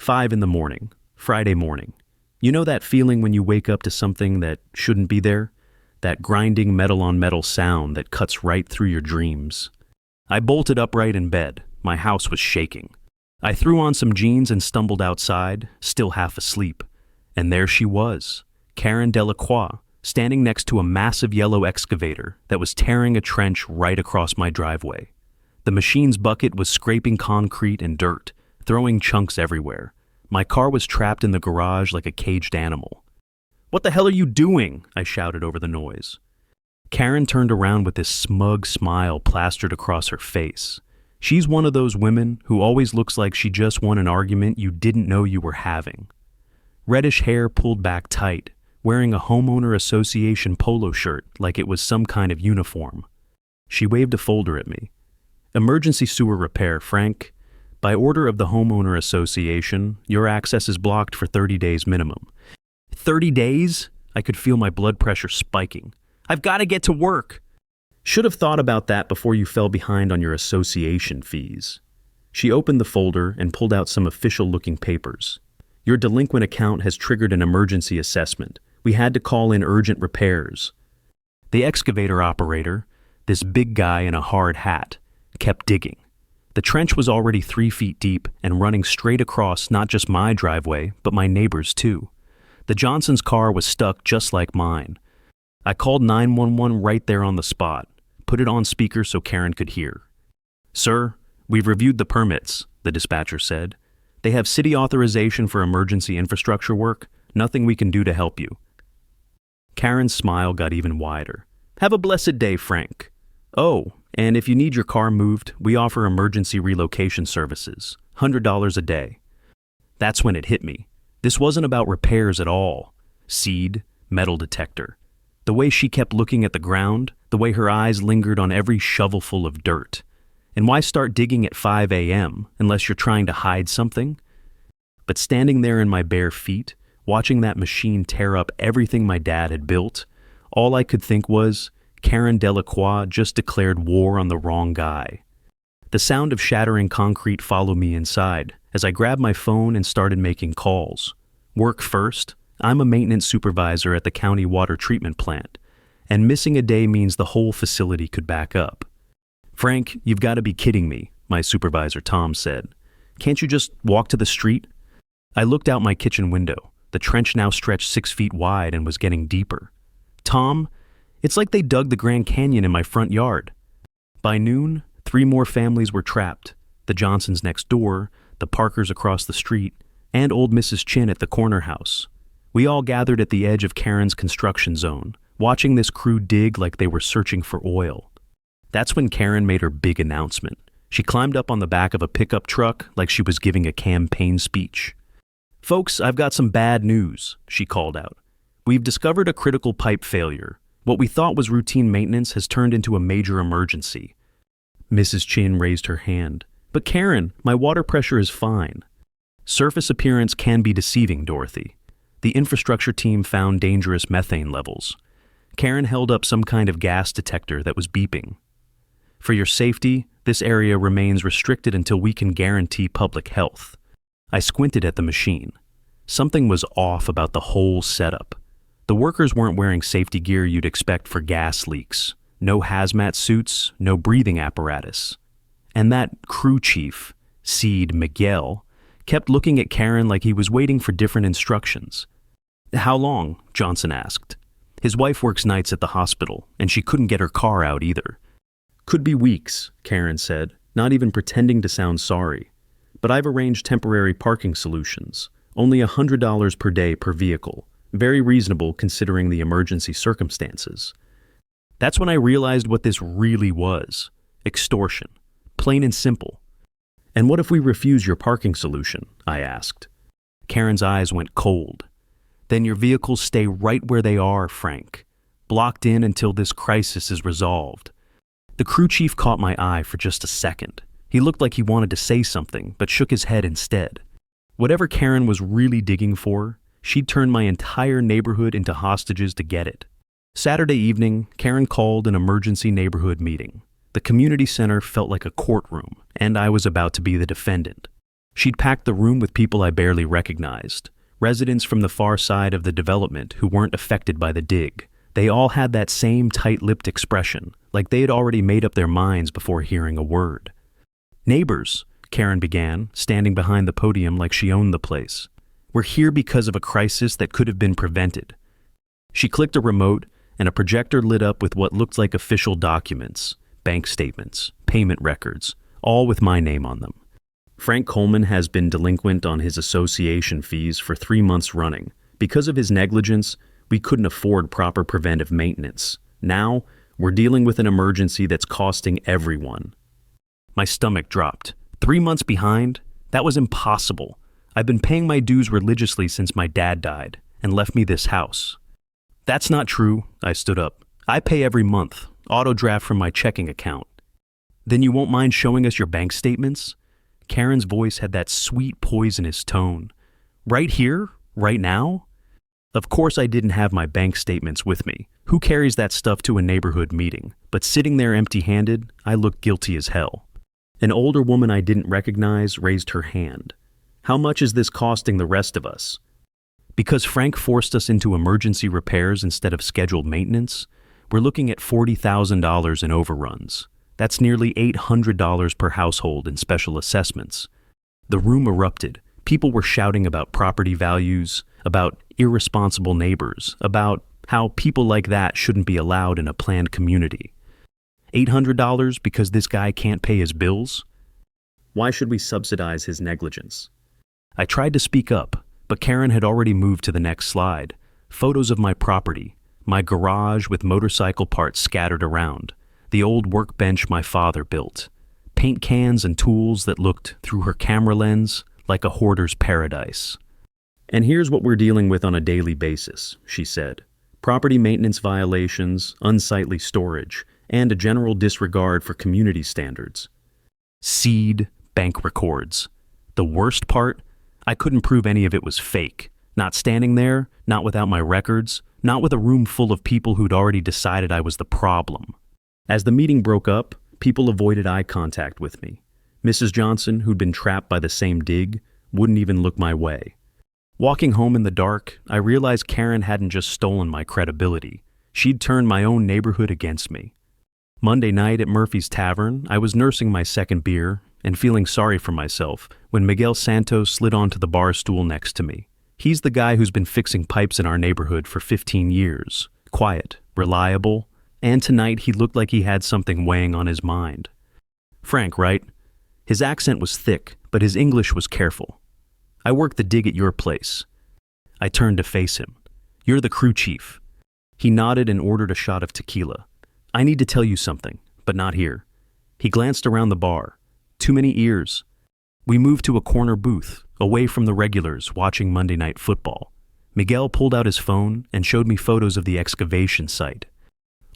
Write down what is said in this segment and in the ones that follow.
5 in the morning, Friday morning. You know that feeling when you wake up to something that shouldn't be there? That grinding metal-on-metal sound that cuts right through your dreams. I bolted upright in bed. My house was shaking. I threw on some jeans and stumbled outside, still half asleep. And there she was, Karen Delacroix, standing next to a massive yellow excavator that was tearing a trench right across my driveway. The machine's bucket was scraping concrete and dirt, throwing chunks everywhere. My car was trapped in the garage like a caged animal. "What the hell are you doing?" I shouted over the noise. Karen turned around with this smug smile plastered across her face. She's one of those women who always looks like she just won an argument you didn't know you were having. Reddish hair pulled back tight, wearing a Homeowner Association polo shirt like it was some kind of uniform. She waved a folder at me. "Emergency sewer repair, Frank. By order of the Homeowner Association, your access is blocked for 30 days minimum." 30 days? I could feel my blood pressure spiking. I've got to get to work. Should have thought about that before you fell behind on your association fees. She opened the folder and pulled out some official-looking papers. "Your delinquent account has triggered an emergency assessment. We had to call in urgent repairs." The excavator operator, this big guy in a hard hat, kept digging. The trench was already 3 feet deep and running straight across not just my driveway, but my neighbor's too. The Johnson's car was stuck just like mine. I called 911 right there on the spot, put it on speaker so Karen could hear. "Sir, we've reviewed the permits," the dispatcher said. "They have city authorization for emergency infrastructure work. Nothing we can do to help you." Karen's smile got even wider. "Have a blessed day, Frank. Oh, and if you need your car moved, we offer emergency relocation services, $100 a day." That's when it hit me. This wasn't about repairs at all. Seed, metal detector. The way she kept looking at the ground, the way her eyes lingered on every shovelful of dirt. And why start digging at 5 a.m. unless you're trying to hide something? But standing there in my bare feet, watching that machine tear up everything my dad had built, all I could think was, Karen Delacroix just declared war on the wrong guy. The sound of shattering concrete followed me inside as I grabbed my phone and started making calls. Work first. I'm a maintenance supervisor at the county water treatment plant, and missing a day means the whole facility could back up. "Frank, you've got to be kidding me," my supervisor Tom said. "Can't you just walk to the street?" I looked out my kitchen window. The trench now stretched 6 feet wide and was getting deeper. "Tom, it's like they dug the Grand Canyon in my front yard." By noon, 3 more families were trapped. The Johnsons next door, the Parkers across the street, and old Mrs. Chin at the corner house. We all gathered at the edge of Karen's construction zone, watching this crew dig like they were searching for oil. That's when Karen made her big announcement. She climbed up on the back of a pickup truck like she was giving a campaign speech. "Folks, I've got some bad news," she called out. "We've discovered a critical pipe failure. What we thought was routine maintenance has turned into a major emergency." Mrs. Chin raised her hand. "But Karen, my water pressure is fine." Surface appearance can be deceiving, Dorothy. The infrastructure team found dangerous methane levels. Karen held up some kind of gas detector that was beeping. "For your safety, this area remains restricted until we can guarantee public health." I squinted at the machine. Something was off about the whole setup. The workers weren't wearing safety gear you'd expect for gas leaks. No hazmat suits, no breathing apparatus. And that crew chief, Seed Miguel, kept looking at Karen like he was waiting for different instructions. "How long?" Johnson asked. His wife works nights at the hospital, and she couldn't get her car out either. "Could be weeks," Karen said, not even pretending to sound sorry. "But I've arranged temporary parking solutions, only $100 per day per vehicle. Very reasonable considering the emergency circumstances." That's when I realized what this really was. Extortion. Plain and simple. "And what if we refuse your parking solution?" I asked. Karen's eyes went cold. "Then your vehicles stay right where they are, Frank. Blocked in until this crisis is resolved." The crew chief caught my eye for just a second. He looked like he wanted to say something, but shook his head instead. Whatever Karen was really digging for, she'd turn my entire neighborhood into hostages to get it. Saturday evening, Karen called an emergency neighborhood meeting. The community center felt like a courtroom, and I was about to be the defendant. She'd packed the room with people I barely recognized, residents from the far side of the development who weren't affected by the dig. They all had that same tight-lipped expression, like they had already made up their minds before hearing a word. "Neighbors," Karen began, standing behind the podium like she owned the place. "We're here because of a crisis that could have been prevented." She clicked a remote, and a projector lit up with what looked like official documents, bank statements, payment records, all with my name on them. Frank Coleman has been delinquent on his association fees for 3 months running. Because of his negligence, we couldn't afford proper preventive maintenance. Now, we're dealing with an emergency that's costing everyone. My stomach dropped. 3 months behind? That was impossible. I've been paying my dues religiously since my dad died and left me this house. "That's not true," I stood up. "I pay every month, auto draft from my checking account." "Then you won't mind showing us your bank statements?" Karen's voice had that sweet, poisonous tone. "Right here? Right now?" Of course I didn't have my bank statements with me. Who carries that stuff to a neighborhood meeting? But sitting there empty-handed, I looked guilty as hell. An older woman I didn't recognize raised her hand. "How much is this costing the rest of us?" Because Frank forced us into emergency repairs instead of scheduled maintenance, we're looking at $40,000 in overruns. That's nearly $800 per household in special assessments. The room erupted. People were shouting about property values, about irresponsible neighbors, about how people like that shouldn't be allowed in a planned community. $800 because this guy can't pay his bills? Why should we subsidize his negligence? I tried to speak up, but Karen had already moved to the next slide. Photos of my property, my garage with motorcycle parts scattered around, the old workbench my father built, paint cans and tools that looked, through her camera lens, like a hoarder's paradise. "And here's what we're dealing with on a daily basis," she said. "Property maintenance violations, unsightly storage, and a general disregard for community standards." Seed bank records. The worst part? I couldn't prove any of it was fake. Not standing there, not without my records, not with a room full of people who'd already decided I was the problem. As the meeting broke up, people avoided eye contact with me. Mrs. Johnson, who'd been trapped by the same dig, wouldn't even look my way. Walking home in the dark, I realized Karen hadn't just stolen my credibility. She'd turned my own neighborhood against me. Monday night at Murphy's Tavern, I was nursing my second beer and feeling sorry for myself when Miguel Santos slid onto the bar stool next to me. He's the guy who's been fixing pipes in our neighborhood for 15 years. Quiet, reliable, and tonight he looked like he had something weighing on his mind. "Frank, right?" His accent was thick, but his English was careful. "I work the dig at your place." I turned to face him. "You're the crew chief." He nodded and ordered a shot of tequila. "I need to tell you something, but not here." He glanced around the bar. Too many ears. We moved to a corner booth, away from the regulars watching Monday Night Football. Miguel pulled out his phone and showed me photos of the excavation site.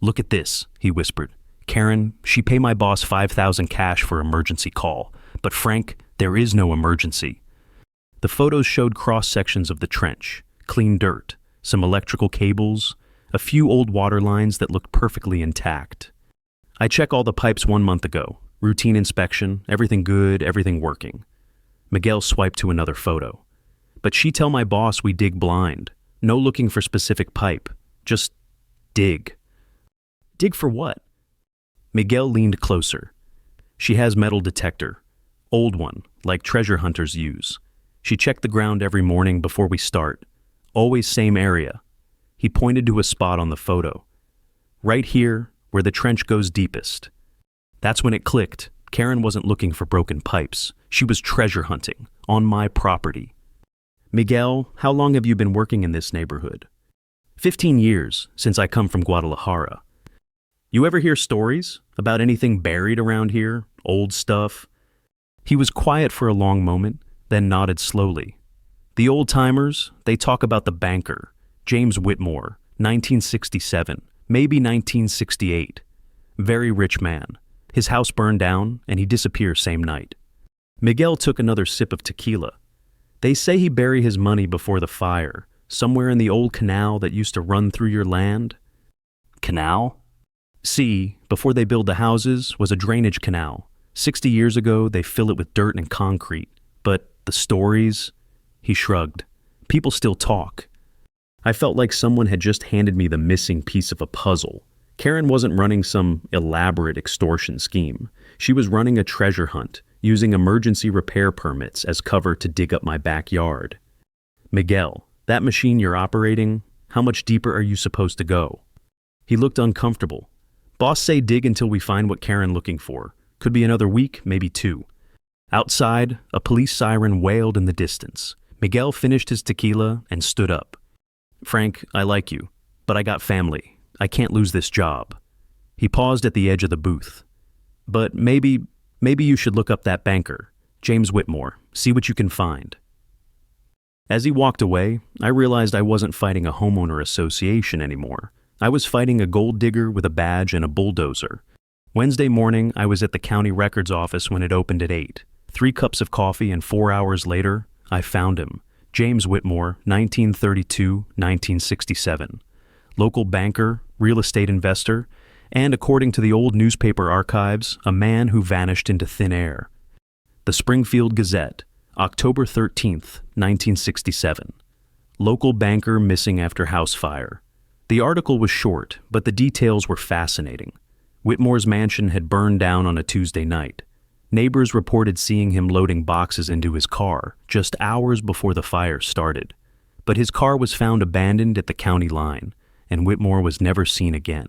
"Look at this," he whispered. "Karen, she pay my boss $5,000 cash for emergency call. But Frank, there is no emergency." The photos showed cross-sections of the trench, clean dirt, some electrical cables, a few old water lines that looked perfectly intact. "I checked all the pipes 1 month ago. Routine inspection, everything good, everything working." Miguel swiped to another photo. "But she tell my boss we dig blind. No looking for specific pipe. Just dig." "Dig for what?" Miguel leaned closer. "She has metal detector. Old one, like treasure hunters use. She checked the ground every morning before we start. Always same area." He pointed to a spot on the photo. "Right here, where the trench goes deepest." That's when it clicked. Karen wasn't looking for broken pipes. She was treasure hunting, on my property. "Miguel, how long have you been working in this neighborhood?" 15 years, since I come from Guadalajara." "You ever hear stories about anything buried around here? Old stuff?" He was quiet for a long moment, then nodded slowly. "The old-timers, they talk about the banker, James Whitmore, 1967, maybe 1968. Very rich man. His house burned down, and he disappeared same night." Miguel took another sip of tequila. "They say he buried his money before the fire, somewhere in the old canal that used to run through your land." "Canal?" "See, before they build the houses, was a drainage canal. 60 years ago, they fill it with dirt and concrete. But the stories? He shrugged. People still talk. I felt like someone had just handed me the missing piece of a puzzle. Karen wasn't running some elaborate extortion scheme. She was running a treasure hunt, using emergency repair permits as cover to dig up my backyard. Miguel, that machine you're operating, how much deeper are you supposed to go? He looked uncomfortable. Boss say dig until we find what Karen looking for. Could be another week, maybe 2. Outside, a police siren wailed in the distance. Miguel finished his tequila and stood up. Frank, I like you, but I got family. I can't lose this job. He paused at the edge of the booth. But maybe you should look up that banker, James Whitmore, see what you can find. As he walked away, I realized I wasn't fighting a homeowner association anymore. I was fighting a gold digger with a badge and a bulldozer. Wednesday morning, I was at the county records office when it opened at 8. 3 cups of coffee, and 4 hours later, I found him. James Whitmore, 1932-1967. Local banker, real estate investor, and according to the old newspaper archives, a man who vanished into thin air. The Springfield Gazette, October 13th, 1967. Local banker missing after house fire. The article was short, but the details were fascinating. Whitmore's mansion had burned down on a Tuesday night. Neighbors reported seeing him loading boxes into his car just hours before the fire started. But his car was found abandoned at the county line, and Whitmore was never seen again.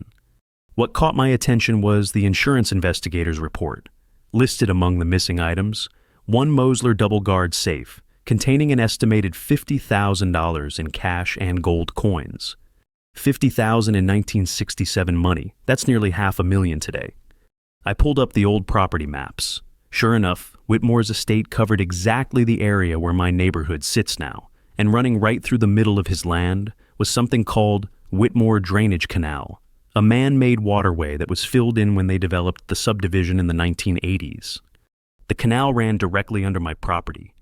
What caught my attention was the insurance investigator's report. Listed among the missing items, 1 Mosler double-guard safe containing an estimated $50,000 in cash and gold coins. $50,000 in 1967 money, that's nearly $500,000 today. I pulled up the old property maps. Sure enough, Whitmore's estate covered exactly the area where my neighborhood sits now, and running right through the middle of his land was something called Whitmore Drainage Canal, a man-made waterway that was filled in when they developed the subdivision in the 1980s. The canal ran directly under my property.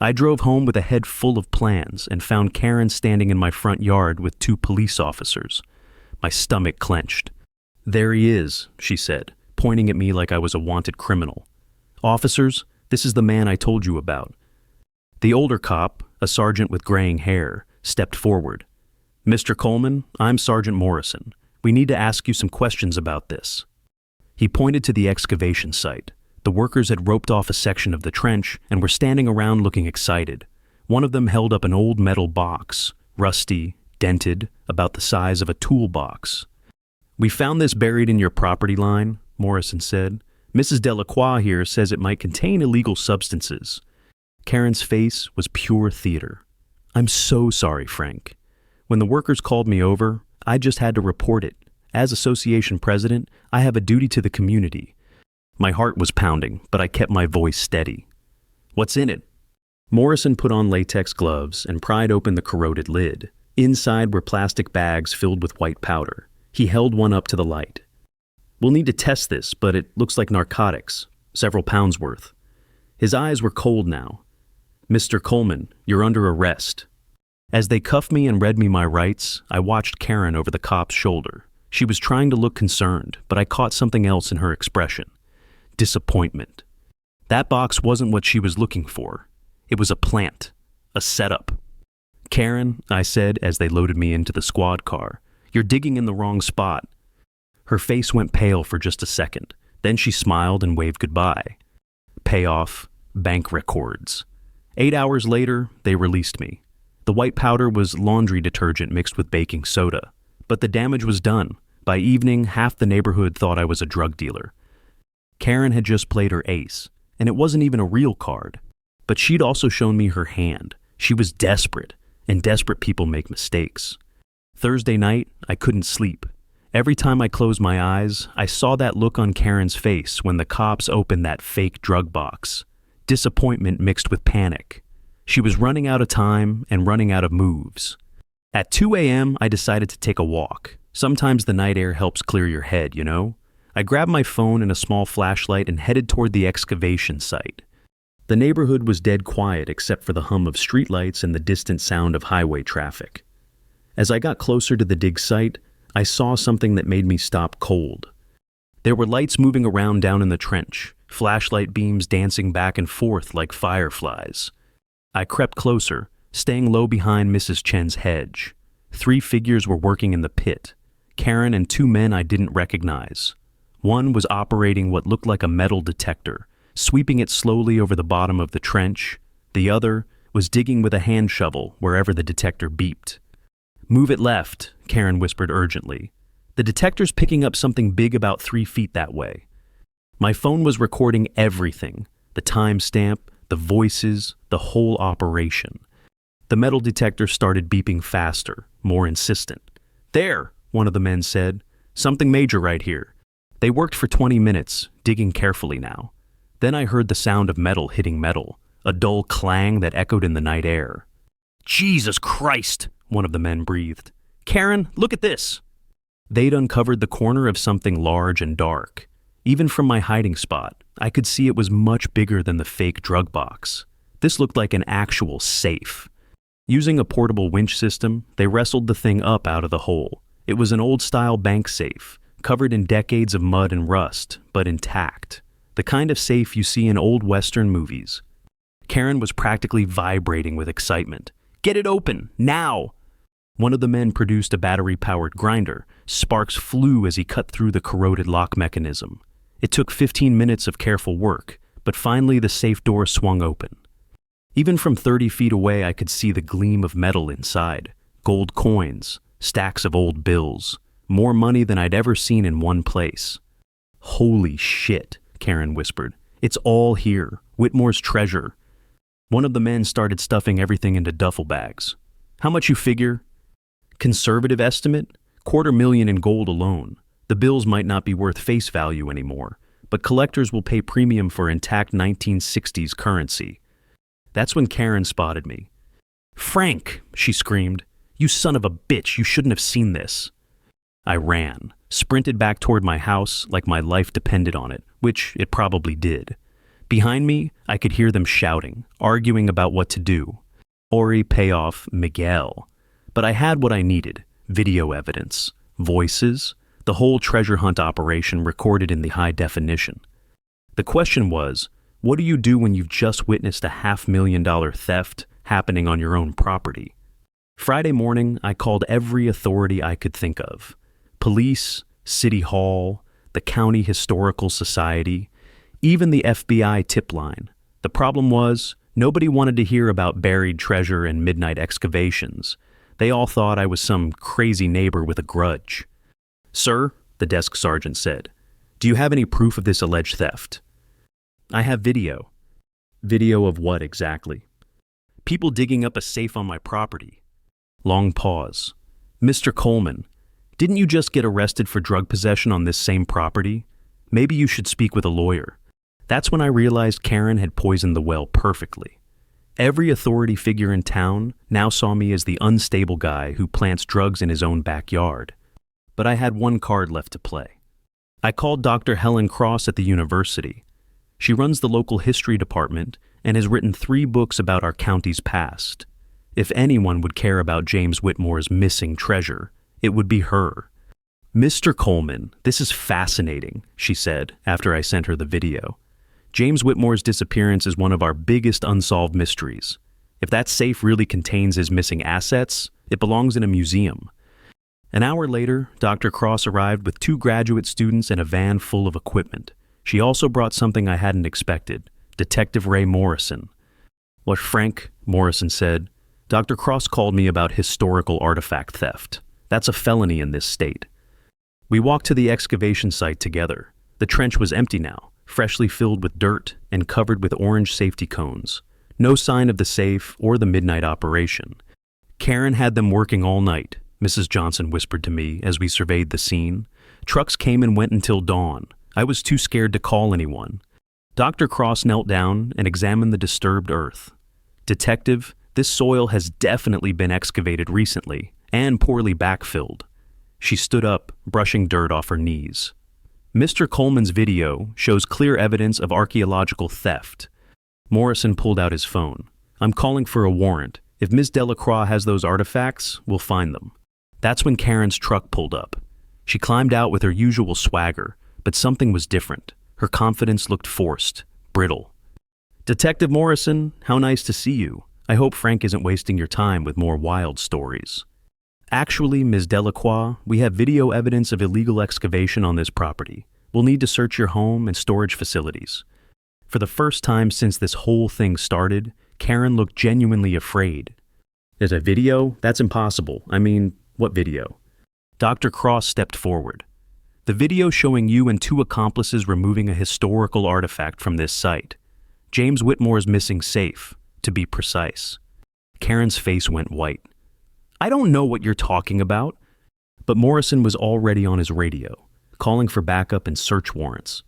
I drove home with a head full of plans and found Karen standing in my front yard with 2 police officers. My stomach clenched. "There he is," she said, pointing at me like I was a wanted criminal. "Officers, this is the man I told you about." The older cop, a sergeant with graying hair, stepped forward. "Mr. Coleman, I'm Sergeant Morrison. We need to ask you some questions about this." He pointed to the excavation site. The workers had roped off a section of the trench and were standing around looking excited. One of them held up an old metal box, rusty, dented, about the size of a toolbox. "We found this buried in your property line," Morrison said. "Mrs. Delacroix here says it might contain illegal substances." Karen's face was pure theater. "I'm so sorry, Frank. When the workers called me over, I just had to report it. As association president, I have a duty to the community." My heart was pounding, but I kept my voice steady. "What's in it?" Morrison put on latex gloves and pried open the corroded lid. Inside were plastic bags filled with white powder. He held one up to the light. "We'll need to test this, but it looks like narcotics, several pounds worth." His eyes were cold now. "Mr. Coleman, you're under arrest." As they cuffed me and read me my rights, I watched Karen over the cop's shoulder. She was trying to look concerned, but I caught something else in her expression. Disappointment. That box wasn't what she was looking for. It was a plant, a setup. "Karen," I said as they loaded me into the squad car, "you're digging in the wrong spot." Her face went pale for just a second. Then she smiled and waved goodbye. Payoff, bank records. 8 hours later, they released me. The white powder was laundry detergent mixed with baking soda. But the damage was done. By evening, half the neighborhood thought I was a drug dealer. Karen had just played her ace, and it wasn't even a real card. But she'd also shown me her hand. She was desperate, and desperate people make mistakes. Thursday night, I couldn't sleep. Every time I closed my eyes, I saw that look on Karen's face when the cops opened that fake drug box. Disappointment mixed with panic. She was running out of time and running out of moves. At 2 a.m., I decided to take a walk. Sometimes the night air helps clear your head, you know? I grabbed my phone and a small flashlight and headed toward the excavation site. The neighborhood was dead quiet except for the hum of streetlights and the distant sound of highway traffic. As I got closer to the dig site, I saw something that made me stop cold. There were lights moving around down in the trench, flashlight beams dancing back and forth like fireflies. I crept closer, staying low behind Mrs. Chen's hedge. 3 figures were working in the pit, Karen and 2 men I didn't recognize. One was operating what looked like a metal detector, sweeping it slowly over the bottom of the trench. The other was digging with a hand shovel wherever the detector beeped. "Move it left," Karen whispered urgently. "The detector's picking up something big about 3 feet that way." My phone was recording everything, the timestamp, the voices, the whole operation. The metal detector started beeping faster, more insistent. "There," one of the men said. "Something major right here." They worked for 20 minutes, digging carefully now. Then I heard the sound of metal hitting metal, a dull clang that echoed in the night air. "Jesus Christ," one of the men breathed. "Karen, look at this." They'd uncovered the corner of something large and dark. Even from my hiding spot, I could see it was much bigger than the fake drug box. This looked like an actual safe. Using a portable winch system, they wrestled the thing up out of the hole. It was an old-style bank safe, covered in decades of mud and rust, but intact. The kind of safe you see in old Western movies. Karen was practically vibrating with excitement. "Get it open, now!" One of the men produced a battery-powered grinder. Sparks flew as he cut through the corroded lock mechanism. It took 15 minutes of careful work, but finally the safe door swung open. Even from 30 feet away, I could see the gleam of metal inside. Gold coins, stacks of old bills, more money than I'd ever seen in one place. "Holy shit," Karen whispered. "It's all here, Whitmore's treasure." One of the men started stuffing everything into duffel bags. "How much you figure?" "Conservative estimate? $250,000 in gold alone. The bills might not be worth face value anymore, but collectors will pay premium for intact 1960s currency." That's when Karen spotted me. "Frank," she screamed. "You son of a bitch, you shouldn't have seen this." I ran, sprinted back toward my house like my life depended on it, which it probably did. Behind me, I could hear them shouting, arguing about what to do. Ori, payoff, Miguel. But I had what I needed: video evidence, voices, the whole treasure hunt operation recorded in the high definition. The question was, what do you do when you've just witnessed a $500,000 theft happening on your own property? Friday morning, I called every authority I could think of. Police, City Hall, the County Historical Society, even the FBI tip line. The problem was, nobody wanted to hear about buried treasure and midnight excavations. They all thought I was some crazy neighbor with a grudge. "Sir," the desk sergeant said, "do you have any proof of this alleged theft?" "I have video." "Video of what exactly?" "People digging up a safe on my property." Long pause. "Mr. Coleman, didn't you just get arrested for drug possession on this same property? Maybe you should speak with a lawyer." That's when I realized Karen had poisoned the well perfectly. Every authority figure in town now saw me as the unstable guy who plants drugs in his own backyard. But I had one card left to play. I called Dr. Helen Cross at the university. She runs the local history department and has written 3 books about our county's past. If anyone would care about James Whitmore's missing treasure, it would be her. "Mr. Coleman, this is fascinating," she said after I sent her the video. "James Whitmore's disappearance is one of our biggest unsolved mysteries. If that safe really contains his missing assets, it belongs in a museum." An hour later, Dr. Cross arrived with 2 graduate students and a van full of equipment. She also brought something I hadn't expected: Detective Ray Morrison. "What, Frank?" Morrison said. "Dr. Cross called me about historical artifact theft. That's a felony in this state." We walked to the excavation site together. The trench was empty now, freshly filled with dirt and covered with orange safety cones. No sign of the safe or the midnight operation. "Karen had them working all night," Mrs. Johnson whispered to me as we surveyed the scene. "Trucks came and went until dawn. I was too scared to call anyone." Dr. Cross knelt down and examined the disturbed earth. "Detective, this soil has definitely been excavated recently and poorly backfilled." She stood up, brushing dirt off her knees. "Mr. Coleman's video shows clear evidence of archaeological theft." Morrison pulled out his phone. "I'm calling for a warrant. If Ms. Delacroix has those artifacts, we'll find them." That's when Karen's truck pulled up. She climbed out with her usual swagger, but something was different. Her confidence looked forced, brittle. "Detective Morrison, how nice to see you. I hope Frank isn't wasting your time with more wild stories." "Actually, Ms. Delacroix, we have video evidence of illegal excavation on this property. We'll need to search your home and storage facilities." For the first time since this whole thing started, Karen looked genuinely afraid. "There's a video? That's impossible. I mean, what video?" Dr. Cross stepped forward. "The video showing you and two accomplices removing a historical artifact from this site. James Whitmore's missing safe, to be precise." Karen's face went white. "I don't know what you're talking about." But Morrison was already on his radio, calling for backup and search warrants.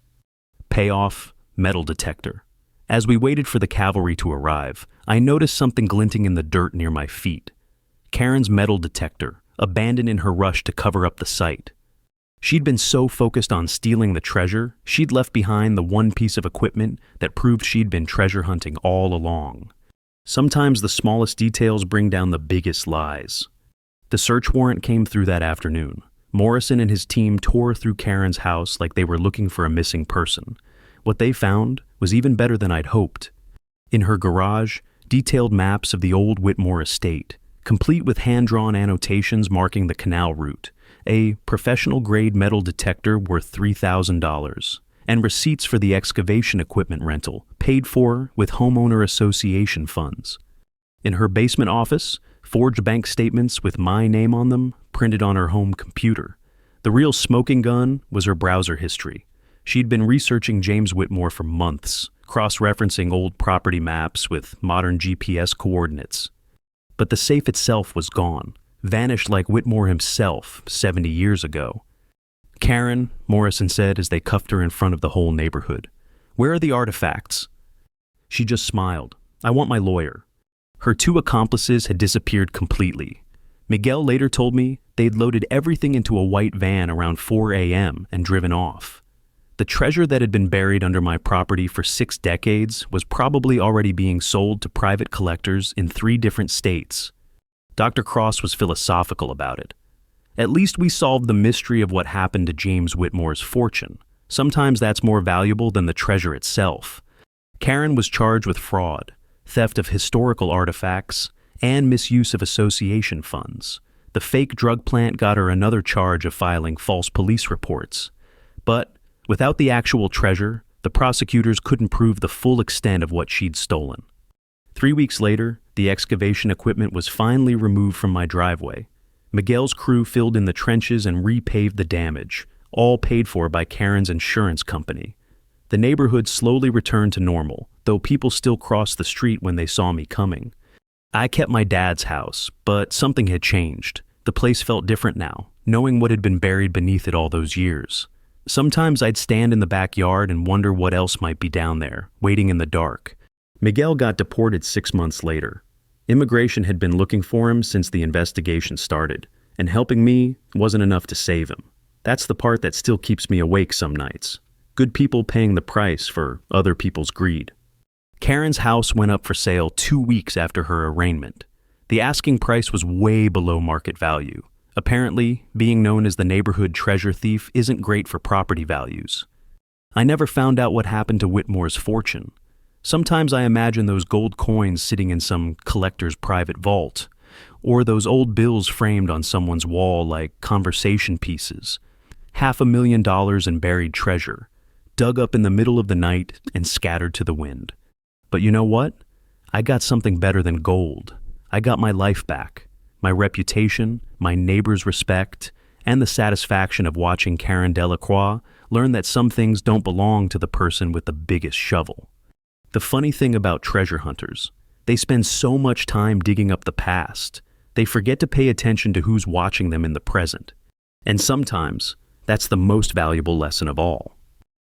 Payoff, metal detector. As we waited for the cavalry to arrive, I noticed something glinting in the dirt near my feet. Karen's metal detector, abandoned in her rush to cover up the site. She'd been so focused on stealing the treasure, she'd left behind the one piece of equipment that proved she'd been treasure hunting all along. Sometimes the smallest details bring down the biggest lies. The search warrant came through that afternoon. Morrison and his team tore through Karen's house like they were looking for a missing person. What they found was even better than I'd hoped. In her garage, detailed maps of the old Whitmore estate, complete with hand-drawn annotations marking the canal route, a professional-grade metal detector worth $3,000, and receipts for the excavation equipment rental, paid for with Homeowner Association funds. In her basement office, forged bank statements with my name on them printed on her home computer. The real smoking gun was her browser history. She'd been researching James Whitmore for months, cross-referencing old property maps with modern GPS coordinates. But the safe itself was gone, vanished like Whitmore himself 70 years ago. "Karen," Morrison said as they cuffed her in front of the whole neighborhood, "where are the artifacts?" She just smiled. "I want my lawyer." Her two accomplices had disappeared completely. Miguel later told me they'd loaded everything into a white van around 4 a.m. and driven off. The treasure that had been buried under my property for 6 decades was probably already being sold to private collectors in 3 different states. Dr. Cross was philosophical about it. "At least we solved the mystery of what happened to James Whitmore's fortune. Sometimes that's more valuable than the treasure itself." Karen was charged with fraud, theft of historical artifacts, and misuse of association funds. The fake drug plant got her another charge of filing false police reports. But without the actual treasure, the prosecutors couldn't prove the full extent of what she'd stolen. 3 weeks later, the excavation equipment was finally removed from my driveway. Miguel's crew filled in the trenches and repaved the damage, all paid for by Karen's insurance company. The neighborhood slowly returned to normal, though people still crossed the street when they saw me coming. I kept my dad's house, but something had changed. The place felt different now, knowing what had been buried beneath it all those years. Sometimes I'd stand in the backyard and wonder what else might be down there, waiting in the dark. Miguel got deported 6 months later. Immigration had been looking for him since the investigation started, and helping me wasn't enough to save him. That's the part that still keeps me awake some nights. Good people paying the price for other people's greed. Karen's house went up for sale 2 weeks after her arraignment. The asking price was way below market value. Apparently, being known as the neighborhood treasure thief isn't great for property values. I never found out what happened to Whitmore's fortune. Sometimes I imagine those gold coins sitting in some collector's private vault, or those old bills framed on someone's wall like conversation pieces. $500,000 in buried treasure, dug up in the middle of the night and scattered to the wind. But you know what? I got something better than gold. I got my life back, my reputation, my neighbors' respect, and the satisfaction of watching Karen Delacroix learn that some things don't belong to the person with the biggest shovel. The funny thing about treasure hunters, they spend so much time digging up the past, they forget to pay attention to who's watching them in the present. And sometimes, that's the most valuable lesson of all.